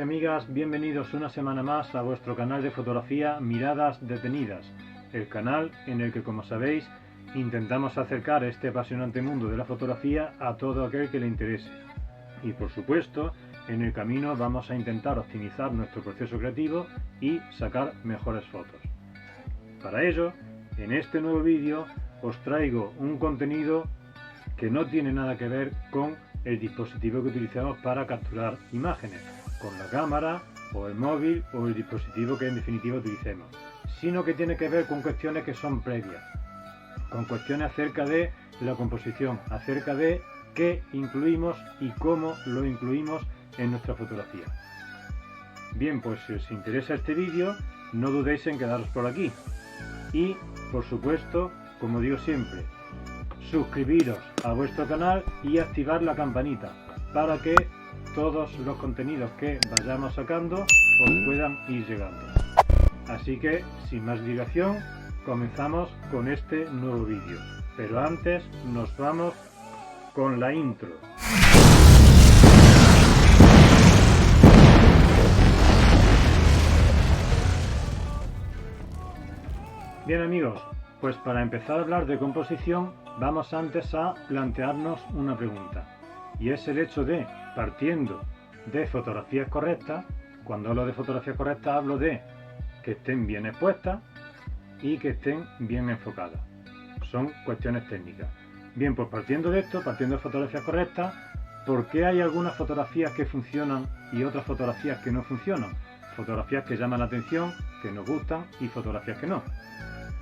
amigos y amigas, bienvenidos una semana más a vuestro canal de fotografía Miradas Detenidas, el canal en el que, como sabéis, intentamos acercar este apasionante mundo de la fotografía a todo aquel que le interese. Y por supuesto, en el camino vamos a intentar optimizar nuestro proceso creativo y sacar mejores fotos. Para ello, en este nuevo vídeo os traigo un contenido que no tiene nada que ver con el dispositivo que utilizamos para capturar imágenes, con la cámara o el móvil o el dispositivo que en definitiva utilicemos, sino que tiene que ver con cuestiones que son previas, con cuestiones acerca de la composición, acerca de qué incluimos y cómo lo incluimos en nuestra fotografía. Bien, pues si os interesa este vídeo, no dudéis en quedaros por aquí y, por supuesto, como digo siempre, suscribiros a vuestro canal y activar la campanita para que todos los contenidos que vayamos sacando os puedan ir llegando. Así que, sin más dilación, comenzamos con este nuevo vídeo. Pero antes nos vamos con la intro. Bien amigos, pues para empezar a hablar de composición vamos antes a plantearnos una pregunta, y es el hecho de, partiendo de fotografías correctas, cuando hablo de fotografías correctas hablo de que estén bien expuestas y que estén bien enfocadas. Son cuestiones técnicas. Bien, pues partiendo de esto, partiendo de fotografías correctas, ¿por qué hay algunas fotografías que funcionan y otras fotografías que no funcionan? Fotografías que llaman la atención, que nos gustan, y fotografías que no.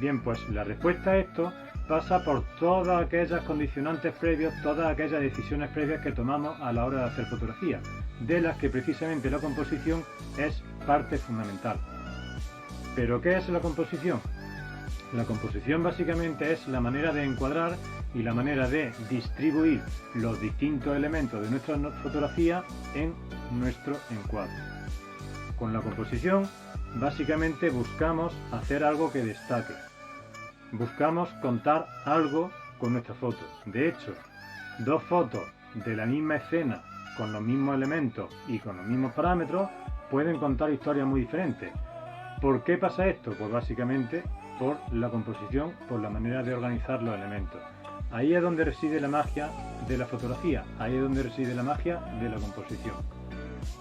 Bien, pues la respuesta a esto pasa por todas aquellas condicionantes previos, todas aquellas decisiones previas que tomamos a la hora de hacer fotografía, de las que precisamente la composición es parte fundamental. ¿Pero qué es la composición? La composición básicamente es la manera de encuadrar y la manera de distribuir los distintos elementos de nuestra fotografía en nuestro encuadre. Con la composición básicamente buscamos hacer algo que destaque. Buscamos contar algo con nuestra foto. De hecho, dos fotos de la misma escena con los mismos elementos y con los mismos parámetros pueden contar historias muy diferentes. ¿Por qué pasa esto? Pues básicamente por la composición, por la manera de organizar los elementos. Ahí es donde reside la magia de la fotografía, ahí es donde reside la magia de la composición.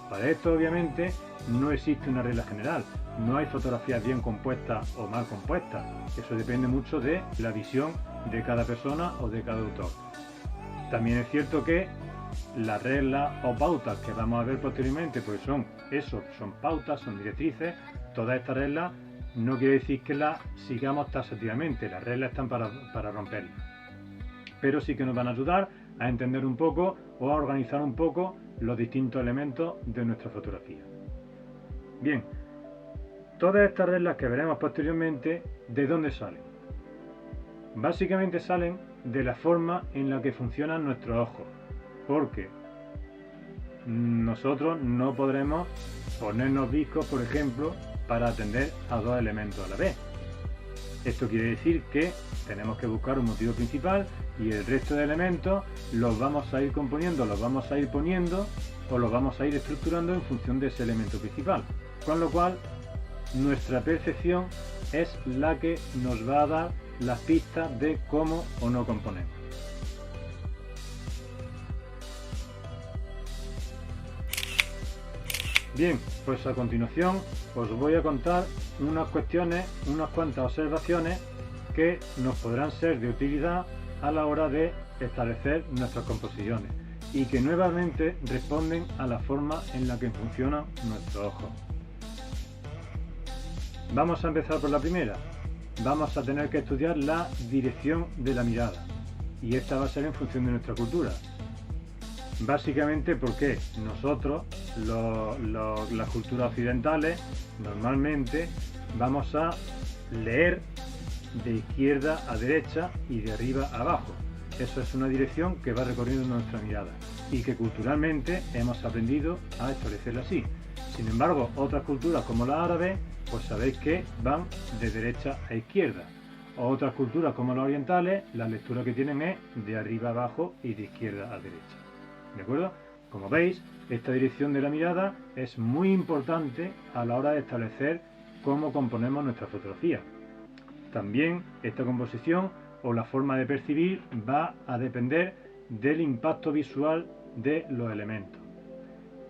Para esto obviamente no existe una regla general, no hay fotografías bien compuestas o mal compuestas, eso depende mucho de la visión de cada persona o de cada autor. También es cierto que las reglas o pautas que vamos a ver posteriormente pues son pautas, son directrices. Todas estas reglas no quiere decir que las sigamos taxativamente, las reglas están para romperlas, pero sí que nos van a ayudar a entender un poco o a organizar un poco los distintos elementos de nuestra fotografía. Bien, todas estas reglas que veremos posteriormente, ¿de dónde salen? Básicamente salen de la forma en la que funcionan nuestros ojos, porque nosotros no podremos ponernos viscos, por ejemplo, para atender a dos elementos a la vez. Esto quiere decir que tenemos que buscar un motivo principal y el resto de elementos los vamos a ir componiendo, los vamos a ir poniendo o los vamos a ir estructurando en función de ese elemento principal. Con lo cual, nuestra percepción es la que nos va a dar las pistas de cómo o no componemos. Bien, pues a continuación os voy a contar unas cuestiones, unas cuantas observaciones que nos podrán ser de utilidad a la hora de establecer nuestras composiciones y que nuevamente responden a la forma en la que funcionan nuestros ojos. Vamos a empezar por la primera. Vamos a tener que estudiar la dirección de la mirada y esta va a ser en función de nuestra cultura. Básicamente porque nosotros, las culturas occidentales, normalmente vamos a leer de izquierda a derecha y de arriba a abajo. Eso es una dirección que va recorriendo nuestra mirada y que culturalmente hemos aprendido a establecerla así. Sin embargo, otras culturas como la árabe, pues sabéis que van de derecha a izquierda. O otras culturas como las orientales, la lectura que tienen es de arriba a abajo y de izquierda a derecha. ¿De acuerdo? Como veis, esta dirección de la mirada es muy importante a la hora de establecer cómo componemos nuestra fotografía. También esta composición o la forma de percibir va a depender del impacto visual de los elementos.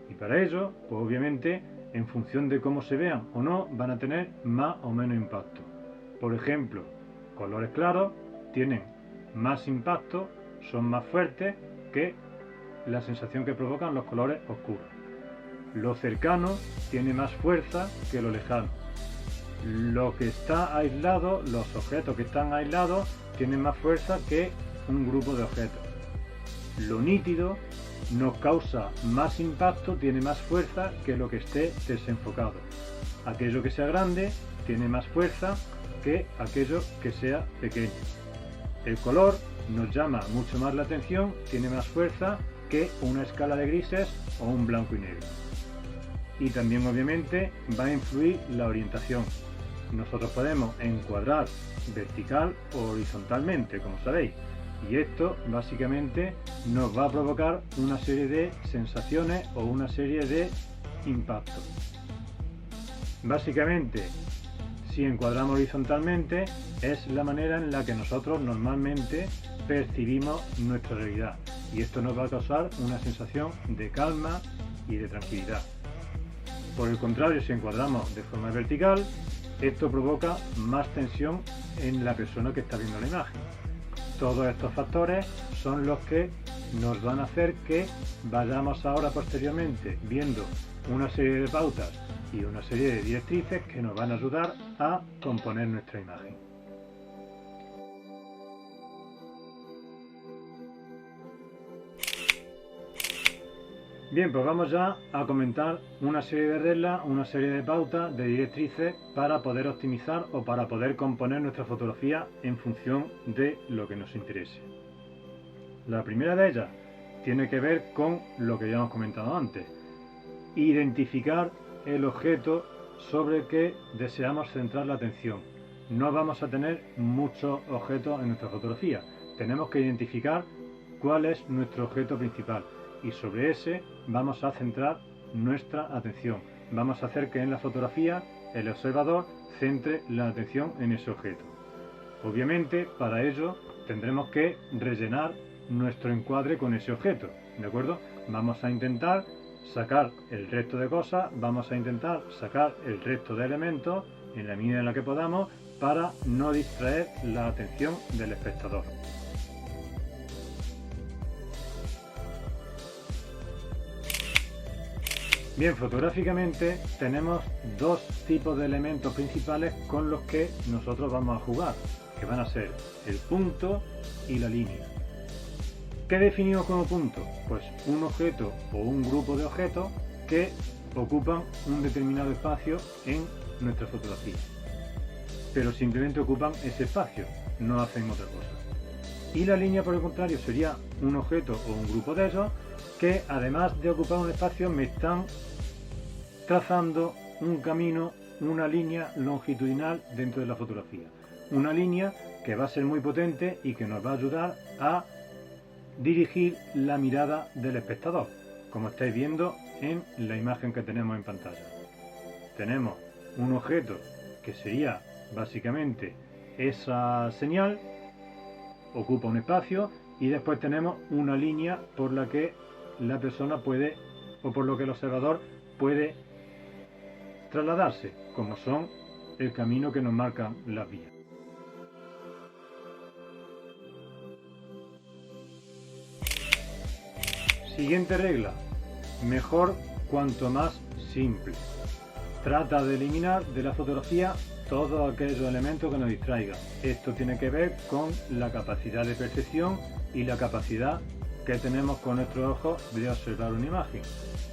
Y para ello, pues obviamente, en función de cómo se vean o no, van a tener más o menos impacto. Por ejemplo, colores claros tienen más impacto, son más fuertes que la sensación que provocan los colores oscuros. Lo cercano tiene más fuerza que lo lejano. Lo que está aislado, los objetos que están aislados, tienen más fuerza que un grupo de objetos. Lo nítido nos causa más impacto, tiene más fuerza que lo que esté desenfocado. Aquello que sea grande tiene más fuerza que aquello que sea pequeño. El color nos llama mucho más la atención, tiene más fuerza que una escala de grises o un blanco y negro. Y también obviamente va a influir la orientación. Nosotros podemos encuadrar vertical o horizontalmente, como sabéis, y esto básicamente nos va a provocar una serie de sensaciones o una serie de impactos. Básicamente, si encuadramos horizontalmente, es la manera en la que nosotros normalmente percibimos nuestra realidad, y esto nos va a causar una sensación de calma y de tranquilidad. Por el contrario, si encuadramos de forma vertical, esto provoca más tensión en la persona que está viendo la imagen. Todos estos factores son los que nos van a hacer que vayamos ahora posteriormente viendo una serie de pautas y una serie de directrices que nos van a ayudar a componer nuestra imagen. Bien, pues vamos ya a comentar una serie de reglas, una serie de pautas, de directrices para poder optimizar o para poder componer nuestra fotografía en función de lo que nos interese. La primera de ellas tiene que ver con lo que ya hemos comentado antes: identificar el objeto sobre el que deseamos centrar la atención. No vamos a tener muchos objetos en nuestra fotografía, tenemos que identificar cuál es nuestro objeto principal y sobre ese vamos a centrar nuestra atención. Vamos a hacer que en la fotografía el observador centre la atención en ese objeto. Obviamente, para ello tendremos que rellenar nuestro encuadre con ese objeto, ¿de acuerdo? Vamos a intentar sacar el resto de cosas, vamos a intentar sacar el resto de elementos en la medida en la que podamos para no distraer la atención del espectador. Bien, fotográficamente tenemos dos tipos de elementos principales con los que nosotros vamos a jugar, que van a ser el punto y la línea. ¿Qué definimos como punto? Pues un objeto o un grupo de objetos que ocupan un determinado espacio en nuestra fotografía, pero simplemente ocupan ese espacio, no hacen otra cosa. Y la línea, por el contrario, sería un objeto o un grupo de esos que, además de ocupar un espacio, me están trazando un camino, una línea longitudinal dentro de la fotografía. Una línea que va a ser muy potente y que nos va a ayudar a dirigir la mirada del espectador, como estáis viendo en la imagen que tenemos en pantalla. Tenemos un objeto que sería básicamente esa señal, ocupa un espacio, y después tenemos una línea por la que la persona puede, o por lo que el observador puede trasladarse, como son el camino que nos marcan las vías. Siguiente regla: mejor cuanto más simple. Trata de eliminar de la fotografía todos aquellos elementos que nos distraigan. Esto tiene que ver con la capacidad de percepción y la capacidad que tenemos con nuestros ojos de observar una imagen.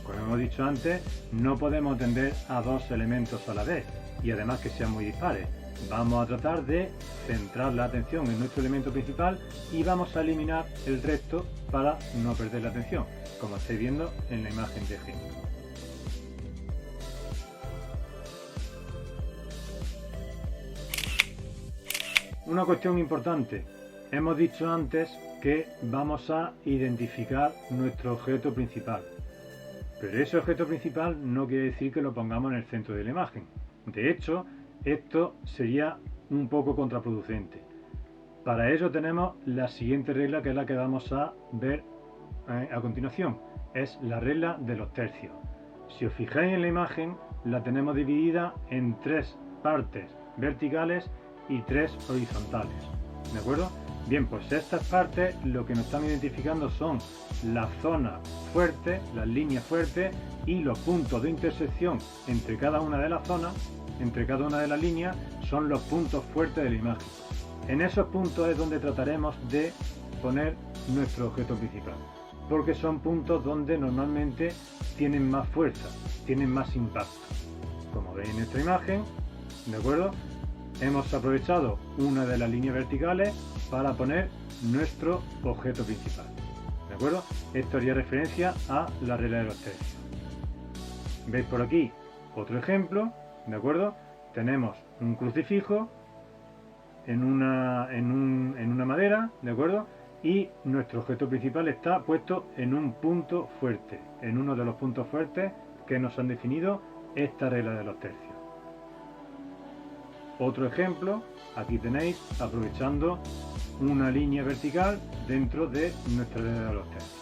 Como hemos dicho antes, no podemos atender a dos elementos a la vez y además que sean muy dispares. Vamos a tratar de centrar la atención en nuestro elemento principal y vamos a eliminar el resto para no perder la atención, como estáis viendo en la imagen de ejemplo. Una cuestión importante: hemos dicho antes que vamos a identificar nuestro objeto principal. Pero ese objeto principal no quiere decir que lo pongamos en el centro de la imagen. De hecho, esto sería un poco contraproducente. Para ello tenemos la siguiente regla, que es la que vamos a ver a continuación. Es la regla de los tercios. Si os fijáis en la imagen, la tenemos dividida en 3 partes verticales y 3 horizontales. ¿De acuerdo? Bien, pues estas partes lo que nos están identificando son las zonas fuertes, las líneas fuertes y los puntos de intersección entre cada una de las zonas, entre cada una de las líneas, son los puntos fuertes de la imagen. En esos puntos es donde trataremos de poner nuestro objeto principal, porque son puntos donde normalmente tienen más fuerza, tienen más impacto. Como veis en esta imagen, ¿de acuerdo? Hemos aprovechado una de las líneas verticales para poner nuestro objeto principal. ¿De acuerdo? Esto haría referencia a la regla de los tercios. Veis por aquí otro ejemplo, ¿de acuerdo? Tenemos un crucifijo en una madera, ¿de acuerdo? Y nuestro objeto principal está puesto en un punto fuerte, en uno de los puntos fuertes que nos han definido esta regla de los tercios. Otro ejemplo, aquí tenéis, aprovechando una línea vertical dentro de nuestra regla de los tercios.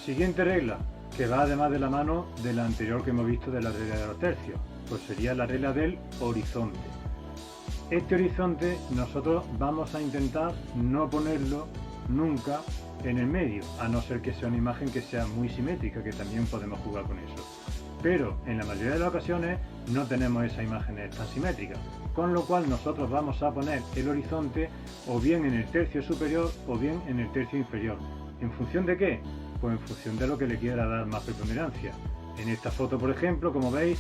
Siguiente regla, que va además de la mano de la anterior que hemos visto de la regla de los tercios, pues sería la regla del horizonte. Este horizonte nosotros vamos a intentar no ponerlo nunca en el medio, a no ser que sea una imagen que sea muy simétrica, que también podemos jugar con eso. Pero en la mayoría de las ocasiones no tenemos esas imágenes tan simétricas, con lo cual nosotros vamos a poner el horizonte o bien en el tercio superior o bien en el tercio inferior. ¿En función de qué? Pues en función de lo que le quiera dar más preponderancia. En esta foto, por ejemplo, como veis,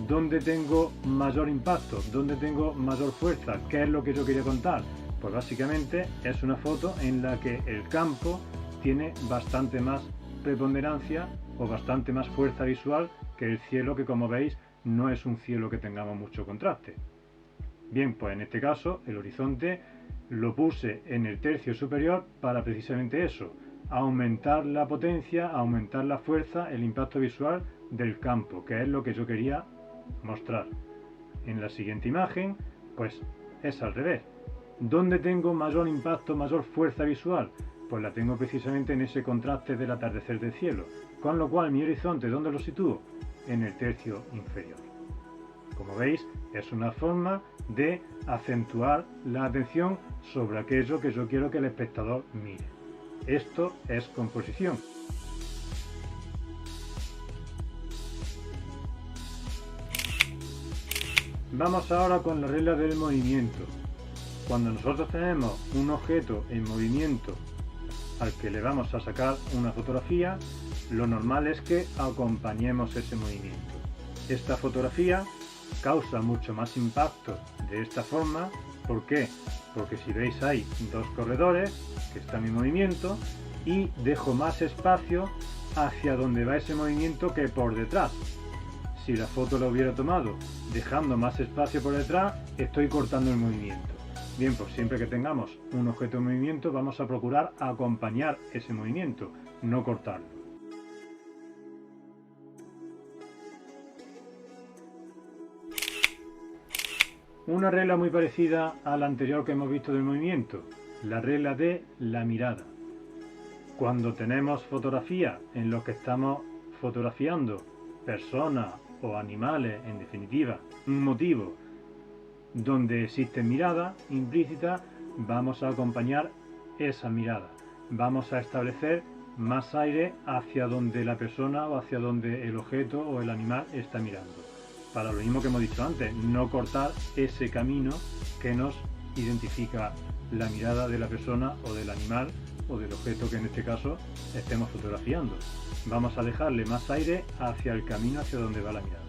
¿dónde tengo mayor impacto? ¿Dónde tengo mayor fuerza? ¿Qué es lo que yo quería contar? Pues básicamente es una foto en la que el campo tiene bastante más preponderancia o bastante más fuerza visual que el cielo, que como veis no es un cielo que tengamos mucho contraste. Bien, pues en este caso el horizonte lo puse en el tercio superior para precisamente eso, aumentar la potencia, aumentar la fuerza, el impacto visual del campo, que es lo que yo quería mostrar. En la siguiente imagen, pues es al revés. ¿Dónde tengo mayor impacto, mayor fuerza visual? Pues la tengo precisamente en ese contraste del atardecer del cielo, con lo cual mi horizonte, ¿dónde lo sitúo? En el tercio inferior. Como veis, es una forma de acentuar la atención sobre aquello que yo quiero que el espectador mire. Esto es composición. Vamos ahora con la regla del movimiento. Cuando nosotros tenemos un objeto en movimiento al que le vamos a sacar una fotografía, lo normal es que acompañemos ese movimiento. Esta fotografía causa mucho más impacto de esta forma. ¿Por qué? Porque si veis hay dos corredores que están en movimiento y dejo más espacio hacia donde va ese movimiento que por detrás. Si la foto la hubiera tomado dejando más espacio por detrás, estoy cortando el movimiento. Bien, pues siempre que tengamos un objeto en movimiento vamos a procurar acompañar ese movimiento, no cortarlo. Una regla muy parecida a la anterior que hemos visto del movimiento, la regla de la mirada. Cuando tenemos fotografía en los que estamos fotografiando personas o animales, en definitiva, un motivo donde existe mirada implícita, vamos a acompañar esa mirada. Vamos a establecer más aire hacia donde la persona o hacia donde el objeto o el animal está mirando. Para lo mismo que hemos dicho antes, no cortar ese camino que nos identifica la mirada de la persona o del animal o del objeto que en este caso estemos fotografiando. Vamos a dejarle más aire hacia el camino hacia donde va la mirada.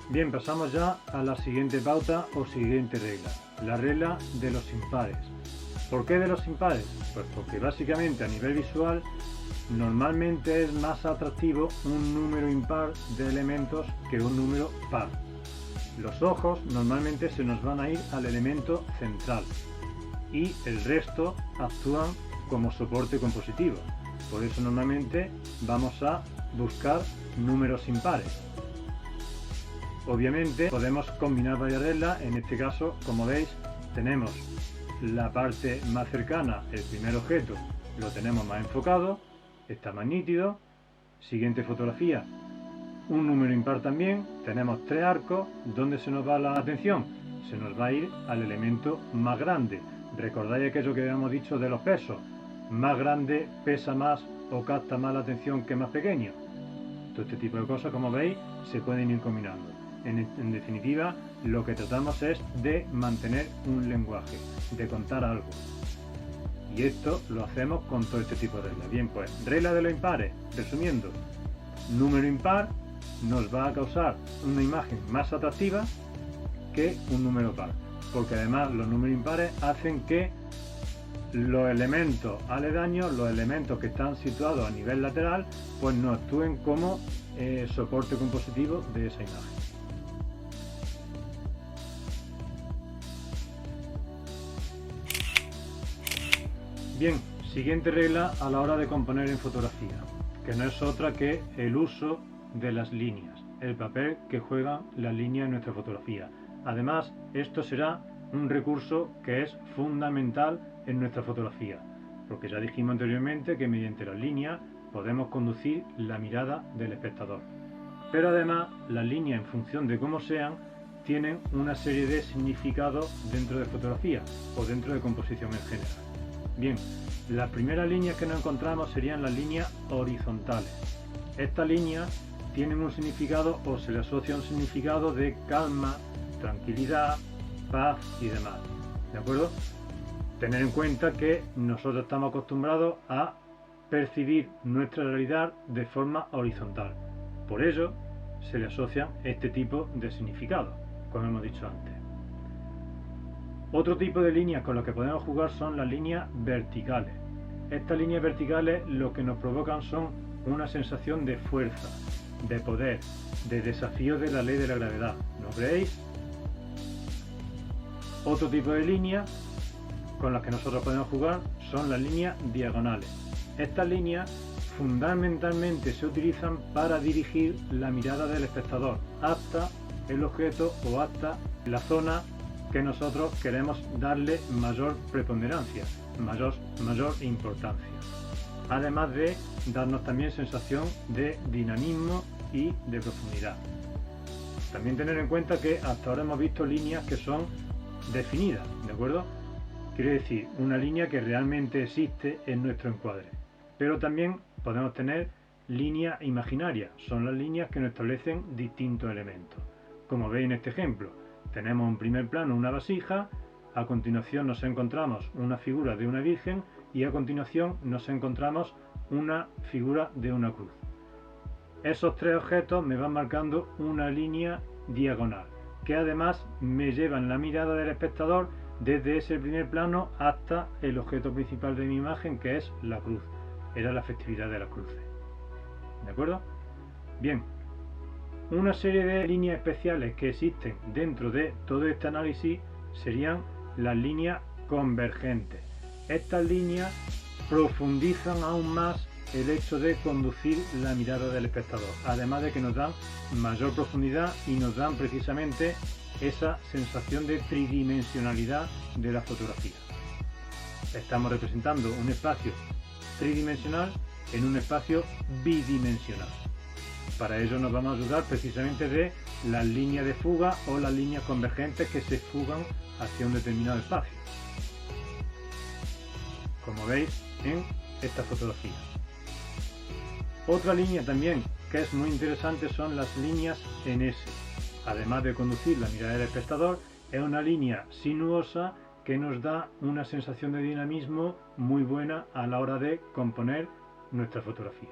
Bien, pasamos ya a la siguiente pauta o siguiente regla, la regla de los impares. ¿Por qué de los impares? Pues porque básicamente a nivel visual Normalmente es más atractivo un número impar de elementos que un número par. Los ojos normalmente se nos van a ir al elemento central y el resto actúan como soporte compositivo. Por eso normalmente vamos a buscar números impares. Obviamente podemos combinar varias reglas. En este caso, como veis, tenemos la parte más cercana, el primer objeto, lo tenemos más enfocado, está más nítido. Siguiente fotografía, un número impar también, tenemos 3 arcos. ¿Dónde se nos va la atención? Se nos va a ir al elemento más grande. ¿Recordáis aquello que habíamos dicho de los pesos? Más grande pesa más o capta más la atención que más pequeño. Todo este tipo de cosas, como veis, se pueden ir combinando. En definitiva, lo que tratamos es de mantener un lenguaje, de contar algo. Y esto lo hacemos con todo este tipo de reglas. Bien, pues, regla de los impares, resumiendo, número impar nos va a causar una imagen más atractiva que un número par, porque además los números impares hacen que los elementos aledaños, los elementos que están situados a nivel lateral, pues no actúen como soporte compositivo de esa imagen. Bien, siguiente regla a la hora de componer en fotografía, que no es otra que el uso de las líneas, el papel que juegan las líneas en nuestra fotografía. Además, esto será un recurso que es fundamental en nuestra fotografía, porque ya dijimos anteriormente que mediante las líneas podemos conducir la mirada del espectador. Pero además, las líneas, en función de cómo sean, tienen una serie de significados dentro de fotografía o dentro de composición en general. Bien, las primeras líneas que nos encontramos serían las líneas horizontales. Estas líneas tienen un significado o se le asocia un significado de calma, tranquilidad, paz y demás. ¿De acuerdo? Tener en cuenta que nosotros estamos acostumbrados a percibir nuestra realidad de forma horizontal. Por ello se le asocian este tipo de significados, como hemos dicho antes. Otro tipo de líneas con las que podemos jugar son las líneas verticales. Estas líneas verticales lo que nos provocan son una sensación de fuerza, de poder, de desafío de la ley de la gravedad. ¿No creéis? Otro tipo de líneas con las que nosotros podemos jugar son las líneas diagonales. Estas líneas fundamentalmente se utilizan para dirigir la mirada del espectador hasta el objeto o hasta la zona que nosotros queremos darle mayor preponderancia, mayor importancia. Además de darnos también sensación de dinamismo y de profundidad. También tener en cuenta que hasta ahora hemos visto líneas que son definidas, ¿de acuerdo? Quiere decir, una línea que realmente existe en nuestro encuadre. Pero también podemos tener líneas imaginarias, son las líneas que nos establecen distintos elementos. Como veis en este ejemplo, tenemos un primer plano, una vasija, a continuación nos encontramos una figura de una virgen y a continuación nos encontramos una figura de una cruz. Esos 3 objetos me van marcando una línea diagonal, que además me llevan la mirada del espectador desde ese primer plano hasta el objeto principal de mi imagen, que es la cruz. Era la festividad de las cruces. ¿De acuerdo? Bien. Una serie de líneas especiales que existen dentro de todo este análisis serían las líneas convergentes. Estas líneas profundizan aún más el hecho de conducir la mirada del espectador, además de que nos dan mayor profundidad y nos dan precisamente esa sensación de tridimensionalidad de la fotografía. Estamos representando un espacio tridimensional en un espacio bidimensional. Para ello nos vamos a ayudar precisamente de las líneas de fuga o las líneas convergentes que se fugan hacia un determinado espacio, como veis en esta fotografía. Otra línea también que es muy interesante son las líneas en S. Además de conducir la mirada del espectador, es una línea sinuosa que nos da una sensación de dinamismo muy buena a la hora de componer nuestra fotografía.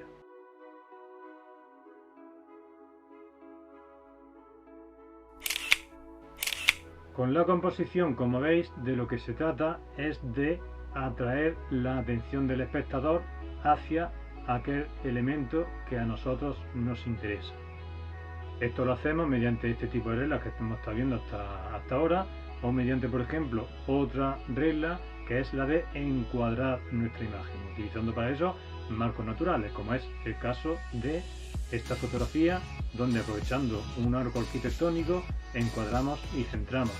Con la composición, como veis, de lo que se trata es de atraer la atención del espectador hacia aquel elemento que a nosotros nos interesa. Esto lo hacemos mediante este tipo de reglas que hemos estado viendo hasta ahora, o mediante, por ejemplo, otra regla que es la de encuadrar nuestra imagen, utilizando para eso marcos naturales, como es el caso de esta fotografía, donde aprovechando un arco arquitectónico encuadramos y centramos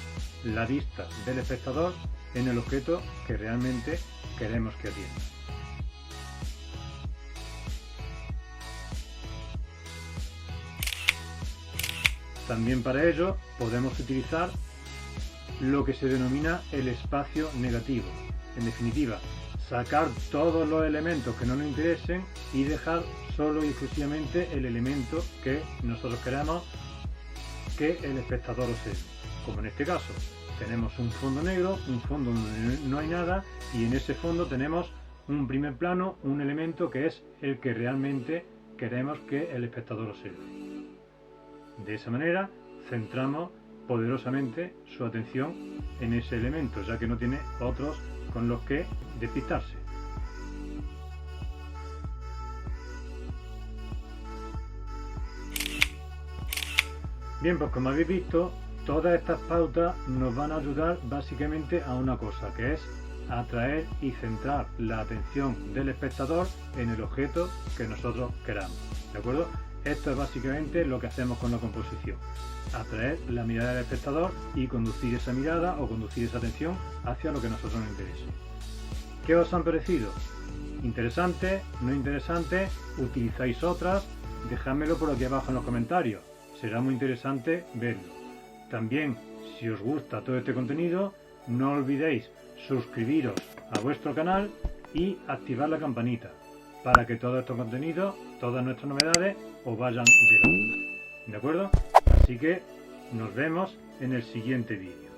la vista del espectador en el objeto que realmente queremos que atienda. También para ello podemos utilizar lo que se denomina el espacio negativo. En definitiva, sacar todos los elementos que no nos interesen y dejar solo y exclusivamente el elemento que nosotros queramos que el espectador observe. Como en este caso, tenemos un fondo negro, un fondo donde no hay nada, y en ese fondo tenemos un primer plano, un elemento que es el que realmente queremos que el espectador observe. De esa manera centramos poderosamente su atención en ese elemento, ya que no tiene otros con los que despistarse. Bien, pues como habéis visto, todas estas pautas nos van a ayudar básicamente a una cosa, que es atraer y centrar la atención del espectador en el objeto que nosotros queramos. ¿De acuerdo? Esto es básicamente lo que hacemos con la composición. Atraer la mirada del espectador y conducir esa mirada o conducir esa atención hacia lo que a nosotros nos interese. ¿Qué os han parecido? ¿Interesante? ¿No interesante? ¿Utilizáis otras? Dejádmelo por aquí abajo en los comentarios. Será muy interesante verlo. También, si os gusta todo este contenido, no olvidéis suscribiros a vuestro canal y activar la campanita para que todos estos contenidos, todas nuestras novedades, os vayan llegando. ¿De acuerdo? Así que nos vemos en el siguiente vídeo.